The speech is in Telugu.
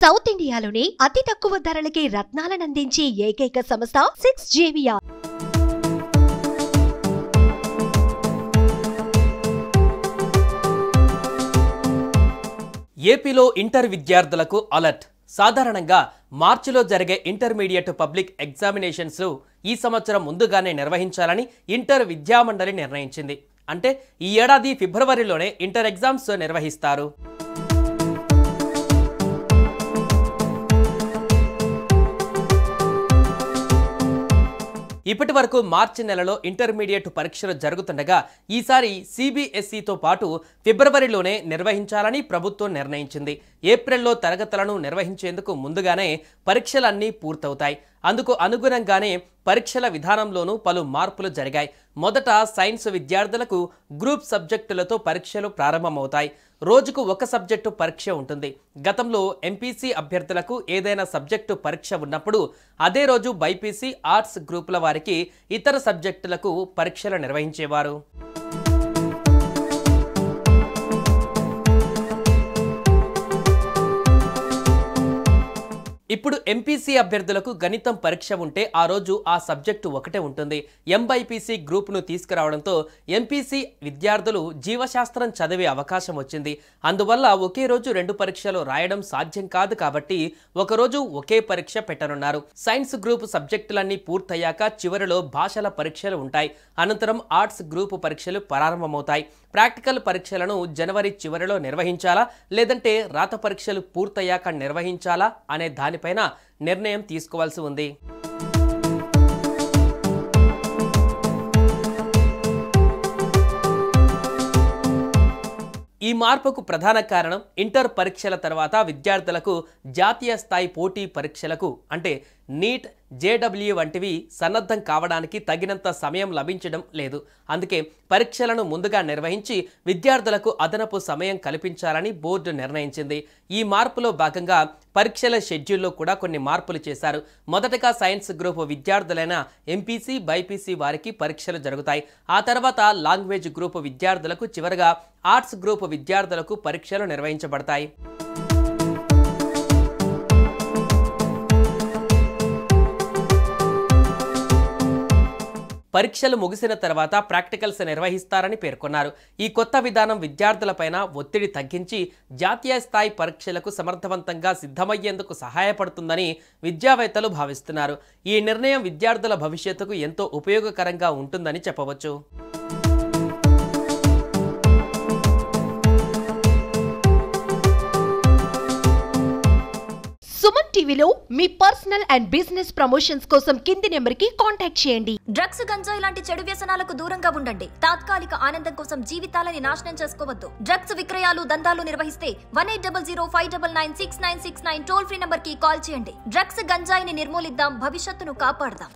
సౌత్ ఇండియాలోనే అతి తక్కువ ధరలకి రత్నాలనందించే ఏకైక సంస్థ 6JVR. ఏపీలో ఇంటర్ విద్యార్థులకు అలర్ట్. సాధారణంగా మార్చిలో జరిగే ఇంటర్మీడియట్ పబ్లిక్ ఎగ్జామినేషన్స్ ఈ సంవత్సరం ముందుగానే నిర్వహించాలని ఇంటర్ విద్యామండలి నిర్ణయించింది. అంటే ఈ ఏడాది ఫిబ్రవరిలోనే ఇంటర్ ఎగ్జామ్స్ నిర్వహిస్తారు. ఇప్పటి వరకు మార్చి నెలలో ఇంటర్మీడియట్ పరీక్షలు జరుగుతుండగా ఈసారి CBSEతో పాటు ఫిబ్రవరిలోనే నిర్వహించాలని ప్రభుత్వం నిర్ణయించింది. ఏప్రిల్లో తరగతులను నిర్వహించేందుకు ముందుగానే పరీక్షలన్నీ పూర్తవుతాయి. అందుకు అనుగుణంగానే పరీక్షల విధానంలోనూ పలు మార్పులు జరిగాయి. మొదట సైన్స్ విద్యార్థులకు గ్రూప్ సబ్జెక్టులతో పరీక్షలు ప్రారంభమవుతాయి. రోజుకు ఒక సబ్జెక్టు పరీక్ష ఉంటుంది. గతంలో MPC అభ్యర్థులకు ఏదైనా సబ్జెక్టు పరీక్ష ఉన్నప్పుడు అదే రోజు బైపీసీ, ఆర్ట్స్ గ్రూపుల వారికి ఇతర సబ్జెక్టులకు పరీక్షలు నిర్వహించేవారు. ఇప్పుడు MPC అభ్యర్థులకు గణితం పరీక్ష ఉంటే ఆ రోజు ఆ సబ్జెక్టు ఒకటే ఉంటుంది. MBPC గ్రూప్ను తీసుకురావడంతో MPC విద్యార్థులు జీవశాస్త్రం చదివే అవకాశం వచ్చింది. అందువల్ల ఒకే రోజు 2 పరీక్షలు రాయడం సాధ్యం కాదు కాబట్టి ఒకరోజు ఒకే పరీక్ష పెట్టనున్నారు. సైన్స్ గ్రూప్ సబ్జెక్టులన్నీ పూర్తయ్యాక చివరిలో భాషల పరీక్షలు ఉంటాయి. అనంతరం ఆర్ట్స్ గ్రూప్ పరీక్షలు ప్రారంభమవుతాయి. ప్రాక్టికల్ పరీక్షలను జనవరి చివరిలో నిర్వహించాలా లేదంటే రాత పరీక్షలు పూర్తయ్యాక నిర్వహించాలా అనే దానిపైన నిర్ణయం తీసుకోవాల్సి ఉంది. ఈ మార్పుకు ప్రధాన కారణం ఇంటర్ పరీక్షల తర్వాత విద్యార్థులకు జాతీయ స్థాయి పోటీ పరీక్షలకు అంటే నీట్, JEE వంటివి సన్నద్ధం కావడానికి తగినంత సమయం లభించడం లేదు. అందుకే పరీక్షలను ముందుగా నిర్వహించి విద్యార్థులకు అదనపు సమయం కల్పించాలని బోర్డు నిర్ణయించింది. ఈ మార్పులో భాగంగా పరీక్షల షెడ్యూల్లో కూడా కొన్ని మార్పులు చేశారు. మొదటగా సైన్స్ గ్రూప్ విద్యార్థులైన MPC, BPC వారికి పరీక్షలు జరుగుతాయి. ఆ తర్వాత లాంగ్వేజ్ గ్రూప్ విద్యార్థులకు, చివరగా ఆర్ట్స్ గ్రూప్ విద్యార్థులకు పరీక్షలు నిర్వహించబడతాయి. పరీక్షలు ముగిసిన తర్వాత ప్రాక్టికల్స్ నిర్వహిస్తారని పేర్కొన్నారు. ఈ కొత్త విధానం విద్యార్థులపైన ఒత్తిడి తగ్గించి జాతీయ స్థాయి పరీక్షలకు సమర్థవంతంగా సిద్ధమయ్యేందుకు సహాయపడుతుందని విద్యావేత్తలు భావిస్తున్నారు. ఈ నిర్ణయం విద్యార్థుల భవిష్యత్తుకు ఎంతో ఉపయోగకరంగా ఉంటుందని చెప్పవచ్చు. సుమన్ టీవీలో మీ పర్సనల్ అండ్ బిజినెస్ ప్రమోషన్స్ కోసం కింది నెంబర్కి కాంటాక్ట్ చేయండి. డ్రగ్స్, గంజాయి లాంటి చెడు వ్యసనాలకు దూరంగా ఉండండి. తాత్కాలిక ఆనందం కోసం జీవితాలని నాశనం చేసుకోవద్దు. డ్రగ్స్ విక్రయాలు, దందాలు నిర్వహిస్తే 1800599696 టోల్ ఫ్రీ నంబర్ కి కాల్ చేయండి. డ్రగ్స్, గంజాయిని నిర్మూలిద్దాం, భవిష్యత్తును కాపాడదాం.